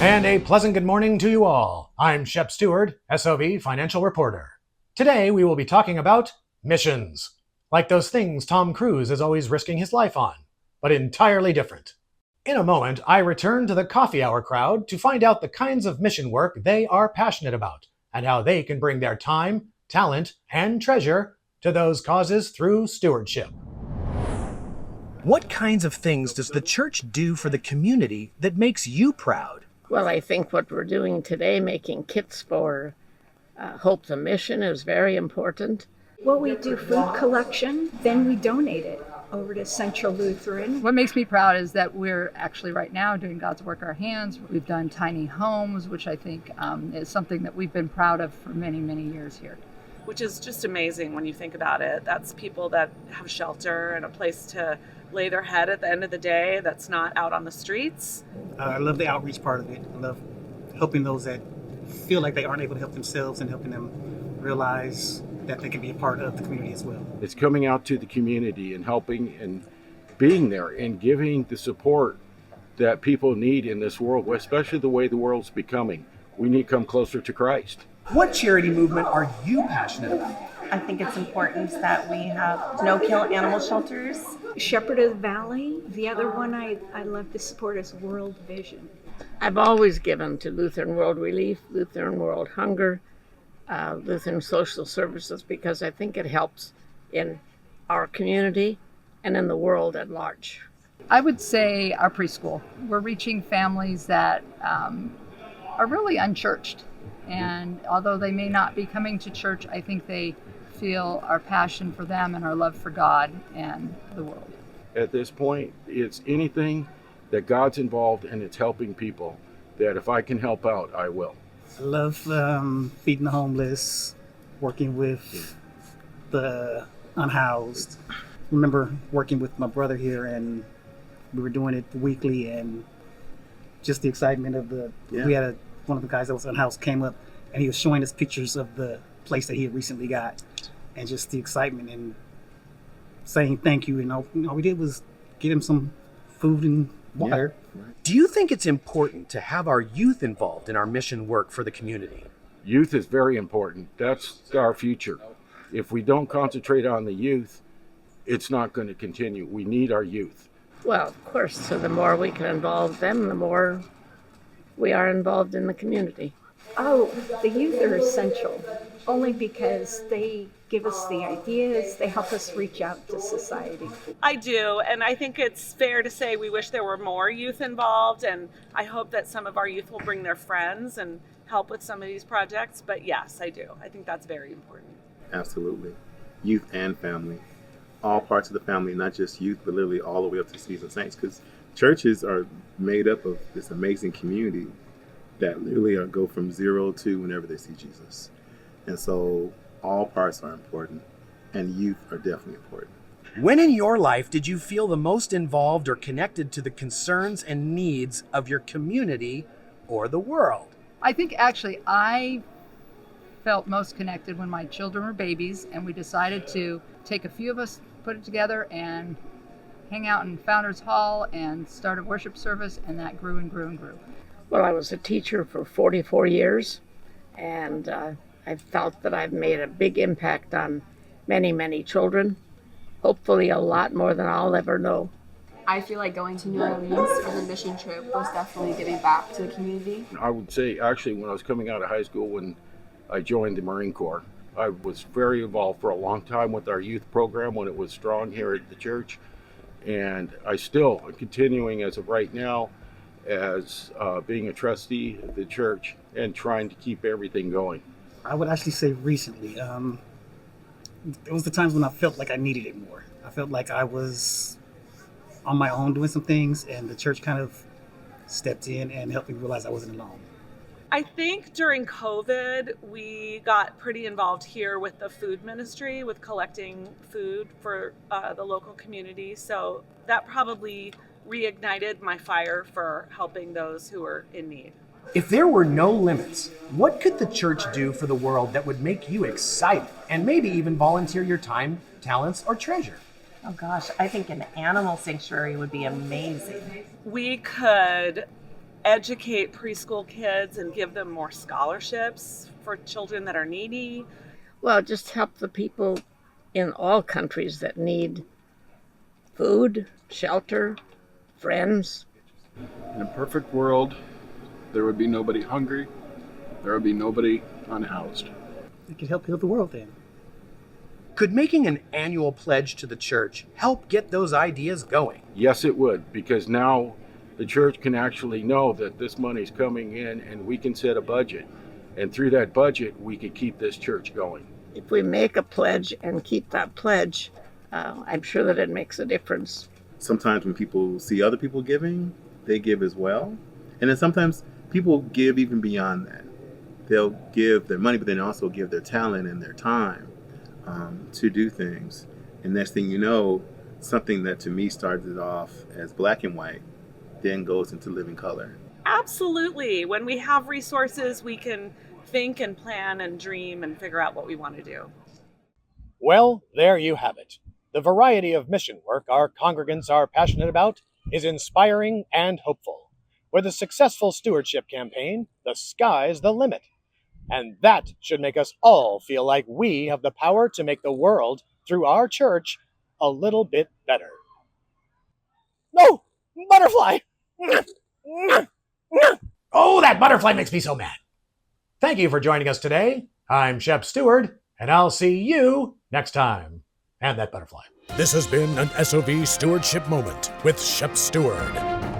And a pleasant good morning to you all. I'm Shep Stewart, SOV Financial Reporter. Today we will be talking about missions, like those things Tom Cruise is always risking his life on, but entirely different. In a moment, I return to the coffee hour crowd to find out the kinds of mission work they are passionate about and how they can bring their time, talent, and treasure to those causes through stewardship. What kinds of things does the church do for the community that makes you proud? Well, I think what we're doing today, making kits for Hope the Mission, is very important. Well, we do food collection, then we donate it over to Central Lutheran. What makes me proud is that we're actually right now doing God's work our hands. We've done tiny homes, which I think is something that we've been proud of for many, many years here. Which is just amazing when you think about it. That's people that have shelter and a place to lay their head at the end of the day that's not out on the streets. I love the outreach part of it. I love helping those that feel like they aren't able to help themselves and helping them realize that they can be a part of the community as well. It's coming out to the community and helping and being there and giving the support that people need in this world, especially the way the world's becoming. We need to come closer to Christ. What charity movement are you passionate about? I think it's important that we have no-kill animal shelters. Shepherd of the Valley. The other one I love to support is World Vision. I've always given to Lutheran World Relief, Lutheran World Hunger, Lutheran Social Services, because I think it helps in our community and in the world at large. I would say our preschool. We're reaching families that are really unchurched. And although they may not be coming to church, I think they feel our passion for them and our love for God and the world. At this point, it's anything that God's involved and it's helping people, that if I can help out, I will. I love feeding the homeless, working with the unhoused. I remember working with my brother here, and we were doing it weekly, and just the excitement of we had one of the guys that was unhoused came up and he was showing us pictures of the place that he had recently got, and just the excitement and saying thank you. And all we did was get him some food and water. Yeah. Do you think it's important to have our youth involved in our mission work for the community? Youth is very important. That's our future. If we don't concentrate on the youth, it's not going to continue. We need our youth. Well, of course, so the more we can involve them, the more we are involved in the community. Oh, the youth are essential, only because they give us the ideas, they help us reach out to society. I do, and I think it's fair to say we wish there were more youth involved, and I hope that some of our youth will bring their friends and help with some of these projects. But yes, I do. I think that's very important. Absolutely. Youth and family. All parts of the family, not just youth, but literally all the way up to seasoned saints, because churches are made up of this amazing community that literally go from 0 to whenever they see Jesus. And so all parts are important, and youth are definitely important. When in your life did you feel the most involved or connected to the concerns and needs of your community or the world? I think actually I felt most connected when my children were babies, and we decided to take a few of us, put it together, and hang out in Founders Hall and start a worship service, and that grew and grew and grew. Well, I was a teacher for 44 years, and I felt that I've made a big impact on many, many children, hopefully a lot more than I'll ever know. I feel like going to New Orleans for the mission trip was definitely giving back to the community. I would say, actually, when I was coming out of high school, when I joined the Marine Corps, I was very involved for a long time with our youth program when it was strong here at the church. And I still am continuing as of right now as being a trustee of the church and trying to keep everything going. I would actually say recently, it was the times when I felt like I needed it more. I felt like I was on my own doing some things, and the church kind of stepped in and helped me realize I wasn't alone. I think during COVID, we got pretty involved here with the food ministry, with collecting food for the local community. So that probably reignited my fire for helping those who are in need. If there were no limits, what could the church do for the world that would make you excited and maybe even volunteer your time, talents, or treasure? Oh gosh, I think an animal sanctuary would be amazing. We could educate preschool kids and give them more scholarships for children that are needy. Well, just help the people in all countries that need food, shelter, friends. In a perfect world, there would be nobody hungry, there would be nobody unhoused. It could help heal the world then. Could making an annual pledge to the church help get those ideas going? Yes, it would, because now the church can actually know that this money's coming in and we can set a budget. And through that budget, we could keep this church going. If we make a pledge and keep that pledge, I'm sure that it makes a difference. Sometimes when people see other people giving, they give as well. And then sometimes people give even beyond that. They'll give their money, but then also give their talent and their time to do things. And next thing you know, something that to me started off as black and white then goes into living color. Absolutely. When we have resources, we can think and plan and dream and figure out what we want to do. Well, there you have it. The variety of mission work our congregants are passionate about is inspiring and hopeful. With a successful stewardship campaign, the sky's the limit. And that should make us all feel like we have the power to make the world, through our church, a little bit better. No! Butterfly! Oh, that butterfly makes me so mad. Thank you for joining us today. I'm Shep Stewart, and I'll see you next time. And that butterfly. This has been an SOV Stewardship Moment with Shep Stewart.